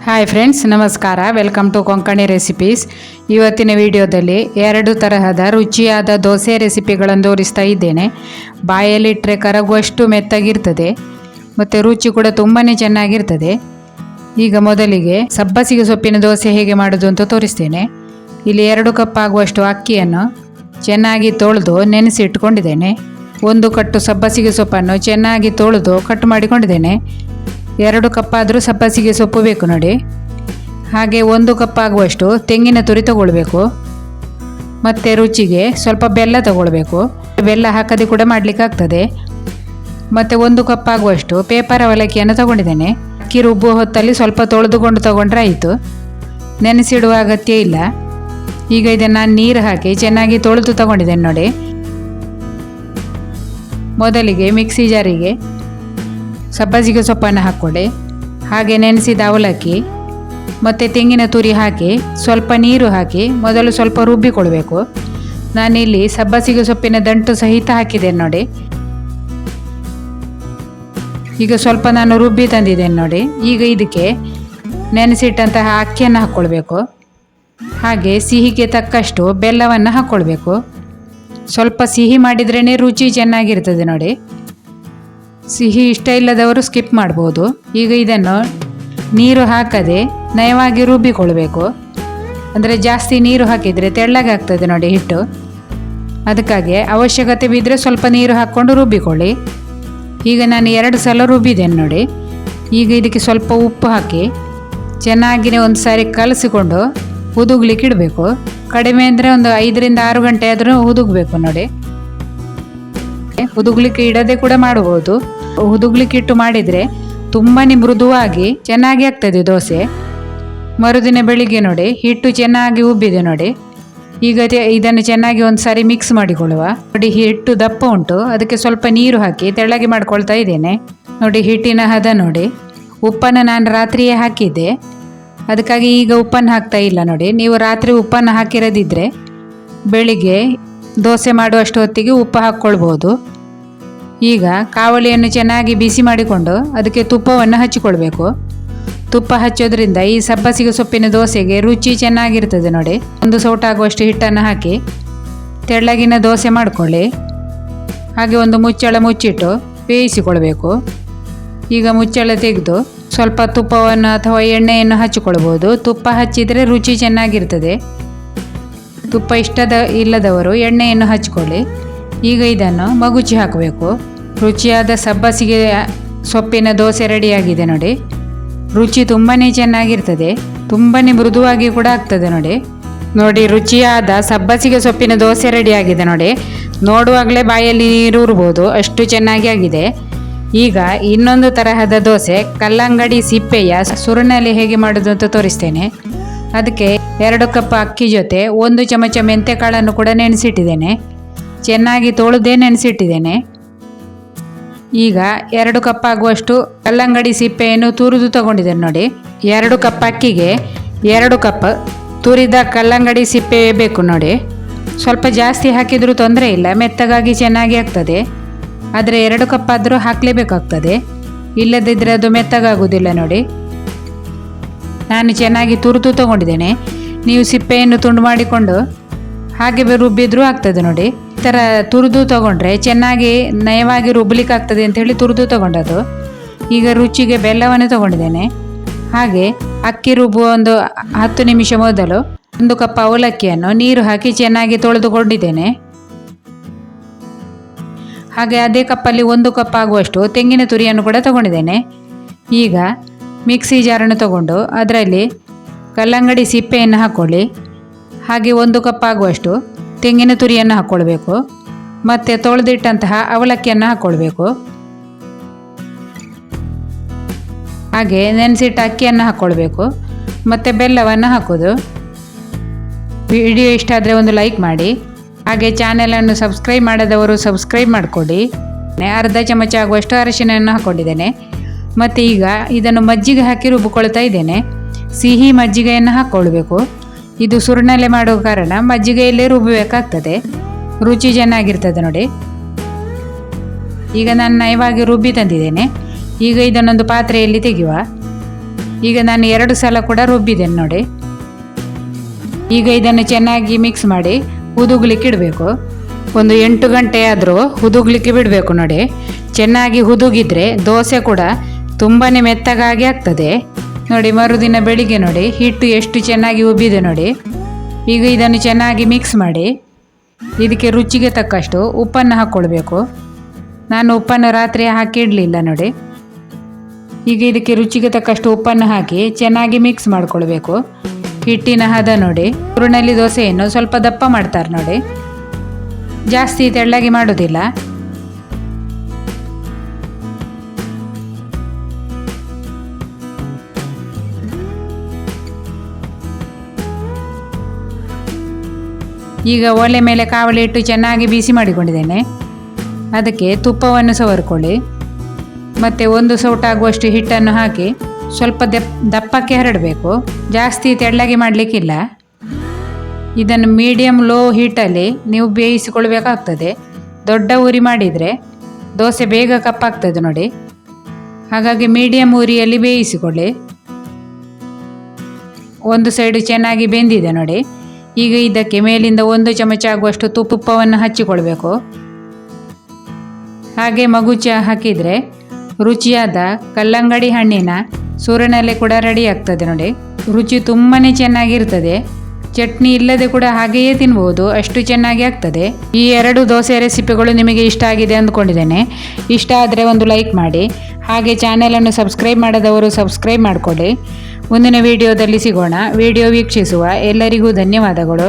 Hi friends, ನಮಸ್ಕಾರ. Welcome to Konkani recipes. ಇವತ್ತಿನ ವಿಡಿಯೋದಲ್ಲಿ 2 ತರಹದ ರುಚಿಯಾದ ದೋಸೆ ರೆಸಿಪಿಗಳನ್ನು ತೋರಿಸ್ತಾ ಇದ್ದೇನೆ. ಬಾಯಲ್ಲಿಟ್ಟರೆ ಕರಗುವಷ್ಟು ಮೆತ್ತಗಿರ್ತದೆ ಮತ್ತು ರುಚಿ ಕೂಡ ತುಂಬಾ ಚೆನ್ನಾಗಿರ್ತದೆ. ಈಗ ಮೊದಲಿಗೆ ಸಬ್ಬಸಿಗೆ ಸೊಪ್ಪಿನ ದೋಸೆ ಹೇಗೆ ಮಾಡೋದು ಅಂತ ತೋರಿಸ್ತೇನೆ. ಇಲ್ಲಿ 2 ಕಪ್ ಆಗುವಷ್ಟು ಅಕ್ಕಿಯನ್ನು ಚೆನ್ನಾಗಿ ತೊಳೆದು ನೆನೆಸಿಟ್ಕೊಂಡಿದ್ದೇನೆ. 1 ಕಟ್ಟು ಸಬ್ಬಸಿಗೆ ಸೊಪ್ಪನ್ನು ಚೆನ್ನಾಗಿ ತೊಳೆದು ಕಟ್ ಮಾಡಿಕೊಂಡಿದ್ದೇನೆ. 2 ಕಪ್ ಆದರೂ ಸಬ್ಬಸಿಗೆ ಸೊಪ್ಪು ಬೇಕು ನೋಡಿ. ಹಾಗೆ 1 ಕಪ್ ಆಗುವಷ್ಟು ತೆಂಗಿನ ತುರಿ ತಗೊಳ್ಬೇಕು. ಮತ್ತು ರುಚಿಗೆ ಸ್ವಲ್ಪ ಬೆಲ್ಲ ತಗೊಳ್ಬೇಕು. ಬೆಲ್ಲ ಹಾಕದೆ ಕೂಡ ಮಾಡಲಿಕ್ಕೆ ಆಗ್ತದೆ. ಮತ್ತು 1 ಕಪ್ ಆಗುವಷ್ಟು ಪೇಪರ್ ಅವಲಕ್ಕಿಯನ್ನು ತಗೊಂಡಿದ್ದೇನೆ. ಅಕ್ಕಿ ರುಬ್ಬುವ ಹೊತ್ತಲ್ಲಿ ಸ್ವಲ್ಪ ತೊಳೆದುಕೊಂಡು ತಗೊಂಡ್ರೆ ಆಯಿತು, ನೆನೆಸಿಡುವ ಅಗತ್ಯ ಇಲ್ಲ. ಈಗ ಇದನ್ನು ನೀರು ಹಾಕಿ ಚೆನ್ನಾಗಿ ತೊಳೆದು ತಗೊಂಡಿದ್ದೇನೆ ನೋಡಿ. ಮೊದಲಿಗೆ ಮಿಕ್ಸಿ ಜಾರಿಗೆ ಸಬ್ಬಸಿಗೆ ಸೊಪ್ಪನ್ನು ಹಾಕ್ಕೊಳ್ಳಿ. ಹಾಗೆ ನೆನೆಸಿದ ಅವಲಕ್ಕಿ ಮತ್ತು ತೆಂಗಿನ ತುರಿ ಹಾಕಿ ಸ್ವಲ್ಪ ನೀರು ಹಾಕಿ ಮೊದಲು ಸ್ವಲ್ಪ ರುಬ್ಬಿಕೊಳ್ಬೇಕು. ನಾನಿಲ್ಲಿ ಸಬ್ಬಸಿಗೆ ಸೊಪ್ಪಿನ ದಂಟು ಸಹಿತ ಹಾಕಿದ್ದೇನೆ ನೋಡಿ. ಈಗ ಸ್ವಲ್ಪ ನಾನು ರುಬ್ಬಿ ತಂದಿದ್ದೇನೆ ನೋಡಿ. ಈಗ ಇದಕ್ಕೆ ನೆನೆಸಿಟ್ಟಂತಹ ಅಕ್ಕಿಯನ್ನು ಹಾಕ್ಕೊಳ್ಬೇಕು. ಹಾಗೆ ಸಿಹಿಗೆ ತಕ್ಕಷ್ಟು ಬೆಲ್ಲವನ್ನು ಹಾಕ್ಕೊಳ್ಬೇಕು. ಸ್ವಲ್ಪ ಸಿಹಿ ಮಾಡಿದ್ರೇ ರುಚಿ ಚೆನ್ನಾಗಿರ್ತದೆ ನೋಡಿ. ಸಿಹಿ ಇಷ್ಟ ಇಲ್ಲದವರು ಸ್ಕಿಪ್ ಮಾಡ್ಬೋದು. ಈಗ ಇದನ್ನು ನೀರು ಹಾಕದೆ ನಯವಾಗಿ ರುಬ್ಬಿಕೊಳ್ಬೇಕು. ಅಂದರೆ ಜಾಸ್ತಿ ನೀರು ಹಾಕಿದರೆ ತೆಳ್ಳಗಾಗ್ತದೆ ನೋಡಿ ಹಿಟ್ಟು. ಅದಕ್ಕಾಗಿ ಅವಶ್ಯಕತೆ ಬಿದ್ದರೆ ಸ್ವಲ್ಪ ನೀರು ಹಾಕ್ಕೊಂಡು ರುಬ್ಬಿಕೊಳ್ಳಿ. ಈಗ ನಾನು 2 ಸಲ ರುಬ್ಬಿದ್ದೇನೆ ನೋಡಿ. ಈಗ ಇದಕ್ಕೆ ಸ್ವಲ್ಪ ಉಪ್ಪು ಹಾಕಿ ಚೆನ್ನಾಗಿಯೇ ಒಂದು ಸಾರಿ ಕಲಸಿಕೊಂಡು ಹುದುಗ್ಲಿಕ್ಕೆ ಇಡಬೇಕು. ಕಡಿಮೆ ಅಂದರೆ ಒಂದು 5 ರಿಂದ 6 ಗಂಟೆ ಆದರೂ ಹುದುಗಬೇಕು ನೋಡಿ. ಹುದುಗ್ಲಿಕ್ಕೆ ಇಡದೆ ಕೂಡ ಮಾಡಬಹುದು. ಹುದುಗ್ಲಿಕ್ಕೆ ಇಟ್ಟು ಮಾಡಿದರೆ ತುಂಬಾ ಮೃದುವಾಗಿ ಚೆನ್ನಾಗಿ ಆಗ್ತದೆ ದೋಸೆ. ಮರುದಿನ ಬೆಳಿಗ್ಗೆ ನೋಡಿ ಹಿಟ್ಟು ಚೆನ್ನಾಗಿ ಉಬ್ಬಿದೆ ನೋಡಿ. ಈಗ ಇದನ್ನು ಚೆನ್ನಾಗಿ ಒಂದು ಸಾರಿ ಮಿಕ್ಸ್ ಮಾಡಿಕೊಳ್ಳುವ. ನೋಡಿ ಹಿಟ್ಟು ದಪ್ಪ ಉಂಟು, ಅದಕ್ಕೆ ಸ್ವಲ್ಪ ನೀರು ಹಾಕಿ ತೆಳ್ಳಗೆ ಮಾಡ್ಕೊಳ್ತಾ ಇದ್ದೇನೆ ನೋಡಿ. ಹಿಟ್ಟಿನ ಹದ ನೋಡಿ. ಉಪ್ಪನ್ನು ನಾನು ರಾತ್ರಿಯೇ ಹಾಕಿದ್ದೆ, ಅದಕ್ಕಾಗಿ ಈಗ ಉಪ್ಪನ್ನು ಹಾಕ್ತಾ ಇಲ್ಲ ನೋಡಿ. ನೀವು ರಾತ್ರಿ ಉಪ್ಪನ್ನು ಹಾಕಿರೋದಿದ್ದರೆ ಬೆಳಿಗ್ಗೆ ದೋಸೆ ಮಾಡುವಷ್ಟು ಹೊತ್ತಿಗೆ ಉಪ್ಪು ಹಾಕ್ಕೊಳ್ಬೋದು. ಈಗ ಕಾವಲಿಯನ್ನು ಚೆನ್ನಾಗಿ ಬಿಸಿ ಮಾಡಿಕೊಂಡು ಅದಕ್ಕೆ ತುಪ್ಪವನ್ನು ಹಚ್ಚಿಕೊಳ್ಬೇಕು. ತುಪ್ಪ ಹಚ್ಚೋದ್ರಿಂದ ಈ ಸಬ್ಬಸಿಗೆ ಸೊಪ್ಪಿನ ದೋಸೆಗೆ ರುಚಿ ಚೆನ್ನಾಗಿರ್ತದೆ ನೋಡಿ. 1 ಸೌಟ ಆಗುವಷ್ಟು ಹಿಟ್ಟನ್ನು ಹಾಕಿ ತೆಳ್ಳಗಿನ ದೋಸೆ ಮಾಡಿಕೊಳ್ಳಿ. ಹಾಗೆ ಒಂದು ಮುಚ್ಚಳ ಮುಚ್ಚಿಟ್ಟು ಬೇಯಿಸಿಕೊಳ್ಬೇಕು. ಈಗ ಮುಚ್ಚಳ ತೆಗೆದು ಸ್ವಲ್ಪ ತುಪ್ಪವನ್ನು ಅಥವಾ ಎಣ್ಣೆಯನ್ನು ಹಚ್ಚಿಕೊಳ್ಬೋದು. ತುಪ್ಪ ಹಚ್ಚಿದರೆ ರುಚಿ ಚೆನ್ನಾಗಿರ್ತದೆ. ತುಪ್ಪ ಇಲ್ಲದವರು ಎಣ್ಣೆಯನ್ನು ಹಚ್ಕೊಳ್ಳಿ. ಈಗ ಇದನ್ನು ಮಗುಚಿ ಹಾಕಬೇಕು. ರುಚಿಯಾದ ಸಬ್ಬಸಿಗೆ ಸೊಪ್ಪಿನ ದೋಸೆ ರೆಡಿಯಾಗಿದೆ ನೋಡಿ. ರುಚಿ ತುಂಬಾ ಚೆನ್ನಾಗಿರ್ತದೆ, ತುಂಬಾ ಮೃದುವಾಗಿ ಕೂಡ ಆಗ್ತದೆ ನೋಡಿ. ರುಚಿಯಾದ ಸಬ್ಬಸಿಗೆ ಸೊಪ್ಪಿನ ದೋಸೆ ರೆಡಿಯಾಗಿದೆ ನೋಡಿ. ನೋಡುವಾಗಲೇ ಬಾಯಲ್ಲಿ ನೀರು ಉರ್ಬೋದು, ಅಷ್ಟು ಚೆನ್ನಾಗಿ ಆಗಿದೆ. ಈಗ ಇನ್ನೊಂದು ತರಹದ ದೋಸೆ ಕಲ್ಲಂಗಡಿ ಸಿಪ್ಪೆಯ ಸುರುನಲ್ಲಿ ಹೇಗೆ ಮಾಡೋದು ಅಂತ ತೋರಿಸ್ತೇನೆ. ಅದಕ್ಕೆ 2 ಕಪ್ ಅಕ್ಕಿ ಜೊತೆ 1 ಚಮಚ ಮೆಂತೆಕಾಳನ್ನು ಕೂಡ ನೆನೆಸಿಟ್ಟಿದ್ದೇನೆ. ಚೆನ್ನಾಗಿ ತೊಳೆದೇ ನೆನೆಸಿಟ್ಟಿದ್ದೇನೆ. ಈಗ 2 ಕಪ್ ಆಗುವಷ್ಟು ಕಲ್ಲಂಗಡಿ ಸಿಪ್ಪೆಯನ್ನು ತುರಿದು ತಗೊಂಡಿದ್ದೇನೆ ನೋಡಿ. 2 ಕಪ್ ಅಕ್ಕಿಗೆ 2 ಕಪ್ ತುರಿದ ಕಲ್ಲಂಗಡಿ ಸಿಪ್ಪೆ ಬೇಕು ನೋಡಿ. ಸ್ವಲ್ಪ ಜಾಸ್ತಿ ಹಾಕಿದರೂ ತೊಂದರೆ ಇಲ್ಲ, ಮೆತ್ತಗಾಗಿ ಚೆನ್ನಾಗಿ ಆಗ್ತದೆ. ಆದರೆ 2 ಕಪ್ ಆದರೂ ಹಾಕಲೇಬೇಕಾಗ್ತದೆ, ಇಲ್ಲದಿದ್ದರೆ ಅದು ಮೆತ್ತಗಾಗುವುದಿಲ್ಲ ನೋಡಿ. ನಾನು ಚೆನ್ನಾಗಿ ತುರಿದು ತಗೊಂಡಿದ್ದೇನೆ. ನೀವು ಸಿಪ್ಪೆಯನ್ನು ತುಂಡು ಮಾಡಿಕೊಂಡು ಹಾಗೆ ರುಬ್ಬಿದ್ರೂ ಆಗ್ತದೆ ನೋಡಿ. ಈ ಥರ ತುರಿದು ತಗೊಂಡ್ರೆ ಚೆನ್ನಾಗಿ ನಯವಾಗಿ ರುಬ್ಲಿಕ್ಕೆ ಆಗ್ತದೆ ಅಂಥೇಳಿ ತುರಿದು ತಗೊಂಡದ್ದು. ಈಗ ರುಚಿಗೆ ಬೆಲ್ಲವನ್ನು ತಗೊಂಡಿದ್ದೇನೆ. ಹಾಗೆ ಅಕ್ಕಿ ರುಬ್ಬುವ ಒಂದು 10 ನಿಮಿಷ ಮೊದಲು 1 ಕಪ್ ಅವಲಕ್ಕಿಯನ್ನು ನೀರು ಹಾಕಿ ಚೆನ್ನಾಗಿ ತೊಳೆದುಕೊಂಡಿದ್ದೇನೆ. ಹಾಗೆ ಅದೇ ಕಪ್ಪಲ್ಲಿ 1 ಕಪ್ ಆಗುವಷ್ಟು ತೆಂಗಿನ ತುರಿಯನ್ನು ಕೂಡ ತಗೊಂಡಿದ್ದೇನೆ. ಈಗ ಮಿಕ್ಸಿ ಜಾರನ್ನು ತಗೊಂಡು ಅದರಲ್ಲಿ ಕಲ್ಲಂಗಡಿ ಸಿಪ್ಪೆಯನ್ನು ಹಾಕ್ಕೊಳ್ಳಿ. ಹಾಗೆ 1 ಕಪ್ ಆಗುವಷ್ಟು ತೆಂಗಿನ ತುರಿಯನ್ನು ಹಾಕ್ಕೊಳ್ಬೇಕು. ಮತ್ತು ತೊಳೆದಿಟ್ಟಂತಹ ಅವಲಕ್ಕಿಯನ್ನು ಹಾಕ್ಕೊಳ್ಬೇಕು. ಹಾಗೆ ನೆನೆಸಿಟ್ಟ ಅಕ್ಕಿಯನ್ನು ಹಾಕ್ಕೊಳ್ಬೇಕು. ಮತ್ತು ಬೆಲ್ಲವನ್ನು ಹಾಕೋದು. ವಿಡಿಯೋ ಇಷ್ಟ ಆದರೆ ಒಂದು ಲೈಕ್ ಮಾಡಿ. ಹಾಗೆ ಚಾನೆಲನ್ನು ಸಬ್ಸ್ಕ್ರೈಬ್ ಮಾಡದವರು ಸಬ್ಸ್ಕ್ರೈಬ್ ಮಾಡಿಕೊಡಿ. ಅರ್ಧ ಚಮಚ ಆಗುವಷ್ಟು ಅರಿಶಿನವನ್ನು ಹಾಕ್ಕೊಂಡಿದ್ದೇನೆ. ಮತ್ತು ಈಗ ಇದನ್ನು ಮಜ್ಜಿಗೆ ಹಾಕಿ ರುಬ್ಬಿಕೊಳ್ತಾ ಇದ್ದೇನೆ. ಸಿಹಿ ಮಜ್ಜಿಗೆಯನ್ನು ಹಾಕ್ಕೊಳ್ಬೇಕು. ಇದು ಸುರುನಲ್ಲೇ ಮಾಡೋ ಕಾರಣ ಮಜ್ಜಿಗೆಯಲ್ಲೇ ರುಬ್ಬಬೇಕಾಗ್ತದೆ, ರುಚಿ ಚೆನ್ನಾಗಿರ್ತದೆ ನೋಡಿ. ಈಗ ನಾನು ನಯವಾಗಿ ರುಬ್ಬಿ ತಂದಿದ್ದೇನೆ. ಈಗ ಇದನ್ನೊಂದು ಪಾತ್ರೆಯಲ್ಲಿ ತೆಗೆಯುವ. ಈಗ ನಾನು 2 ಸಲ ಕೂಡ ರುಬ್ಬಿದ್ದೇನೆ ನೋಡಿ. ಈಗ ಇದನ್ನು ಚೆನ್ನಾಗಿ ಮಿಕ್ಸ್ ಮಾಡಿ ಹುದುಗ್ಲಿಕ್ಕೆ ಇಡಬೇಕು. ಒಂದು 8 ಗಂಟೆ ಆದರೂ ಹುದುಗ್ಲಿಕ್ಕೆ ಬಿಡಬೇಕು ನೋಡಿ. ಚೆನ್ನಾಗಿ ಹುದುಗಿದ್ರೆ ದೋಸೆ ಕೂಡ ತುಂಬಾ ಮೆತ್ತಗಾಗಿ ಆಗ್ತದೆ ನೋಡಿ. ಮರುದಿನ ಬೆಳಿಗ್ಗೆ ನೋಡಿ ಹಿಟ್ಟು ಎಷ್ಟು ಚೆನ್ನಾಗಿ ಉಬ್ಬಿದೆ ನೋಡಿ. ಈಗ ಇದನ್ನು ಚೆನ್ನಾಗಿ ಮಿಕ್ಸ್ ಮಾಡಿ ಇದಕ್ಕೆ ರುಚಿಗೆ ತಕ್ಕಷ್ಟು ಉಪ್ಪನ್ನು ಹಾಕ್ಕೊಳ್ಬೇಕು. ನಾನು ಉಪ್ಪನ್ನು ರಾತ್ರಿ ಹಾಕಿ ಇಡಲಿಲ್ಲ ನೋಡಿ. ಈಗ ಇದಕ್ಕೆ ರುಚಿಗೆ ತಕ್ಕಷ್ಟು ಉಪ್ಪನ್ನು ಹಾಕಿ ಚೆನ್ನಾಗಿ ಮಿಕ್ಸ್ ಮಾಡ್ಕೊಳ್ಬೇಕು. ಹಿಟ್ಟಿನ ಹದ ನೋಡಿ. ಊರಿನಲ್ಲಿ ದೋಸೆಯನ್ನು ಸ್ವಲ್ಪ ದಪ್ಪ ಮಾಡ್ತಾರೆ ನೋಡಿ, ಜಾಸ್ತಿ ತೆಳ್ಳಗೆ ಮಾಡೋದಿಲ್ಲ. ಈಗ ಒಲೆ ಮೇಲೆ ಕಾವಲಿ ಇಟ್ಟು ಚೆನ್ನಾಗಿ ಬಿಸಿ ಮಾಡಿಕೊಂಡಿದ್ದೇನೆ. ಅದಕ್ಕೆ ತುಪ್ಪವನ್ನು ಸವರ್ಕೊಳ್ಳಿ. ಮತ್ತು 1 ಸೌಟ್ ಆಗುವಷ್ಟು ಹಿಟ್ಟನ್ನು ಹಾಕಿ ಸ್ವಲ್ಪ ದಪ್ಪಕ್ಕೆ ಹರಡಬೇಕು, ಜಾಸ್ತಿ ತೆಳ್ಳಗೆ ಮಾಡಲಿಕ್ಕಿಲ್ಲ. ಇದನ್ನು ಮೀಡಿಯಮ್ ಲೋ ಹೀಟಲ್ಲಿ ನೀವು ಬೇಯಿಸಿಕೊಳ್ಬೇಕಾಗ್ತದೆ. ದೊಡ್ಡ ಉರಿ ಮಾಡಿದರೆ ದೋಸೆ ಬೇಗ ಕಪ್ಪಾಗ್ತದೆ ನೋಡಿ. ಹಾಗಾಗಿ ಮೀಡಿಯಮ್ ಉರಿಯಲ್ಲಿ ಬೇಯಿಸಿಕೊಳ್ಳಿ. ಒಂದು ಸೈಡು ಚೆನ್ನಾಗಿ ಬೆಂದಿದೆ ನೋಡಿ. ಈಗ ಇದಕ್ಕೆ ಮೇಲಿಂದ 1 ಚಮಚ ಆಗುವಷ್ಟು ತುಪ್ಪವನ್ನು ಹಚ್ಚಿಕೊಳ್ಬೇಕು. ಹಾಗೆ ಮಗುಚ ಹಾಕಿದರೆ ರುಚಿಯಾದ ಕಲ್ಲಂಗಡಿ ಹಣ್ಣಿನ ಸೂರಣಲೆ ಕೂಡ ರೆಡಿ ಆಗ್ತದೆ ನೋಡಿ. ರುಚಿ ತುಂಬಾ ಚೆನ್ನಾಗಿರ್ತದೆ. ಚಟ್ನಿ ಇಲ್ಲದೆ ಕೂಡ ಹಾಗೆಯೇ ತಿನ್ಬೋದು, ಅಷ್ಟು ಚೆನ್ನಾಗಿ ಆಗ್ತದೆ. ಈ 2 ದೋಸೆ ರೆಸಿಪಿಗಳು ನಿಮಗೆ ಇಷ್ಟ ಆಗಿದೆ ಅಂದ್ಕೊಂಡಿದ್ದೇನೆ. ಇಷ್ಟ ಆದರೆ ಒಂದು ಲೈಕ್ ಮಾಡಿ. ಹಾಗೆ ಚಾನೆಲನ್ನು ಸಬ್ಸ್ಕ್ರೈಬ್ ಮಾಡದವರು ಸಬ್ಸ್ಕ್ರೈಬ್ ಮಾಡಿಕೊಳ್ಳಿ. ಮುಂದಿನ ವಿಡಿಯೋದಲ್ಲಿ ಸಿಗೋಣ. ವಿಡಿಯೋ ವೀಕ್ಷಿಸುವ ಎಲ್ಲರಿಗೂ ಧನ್ಯವಾದಗಳು.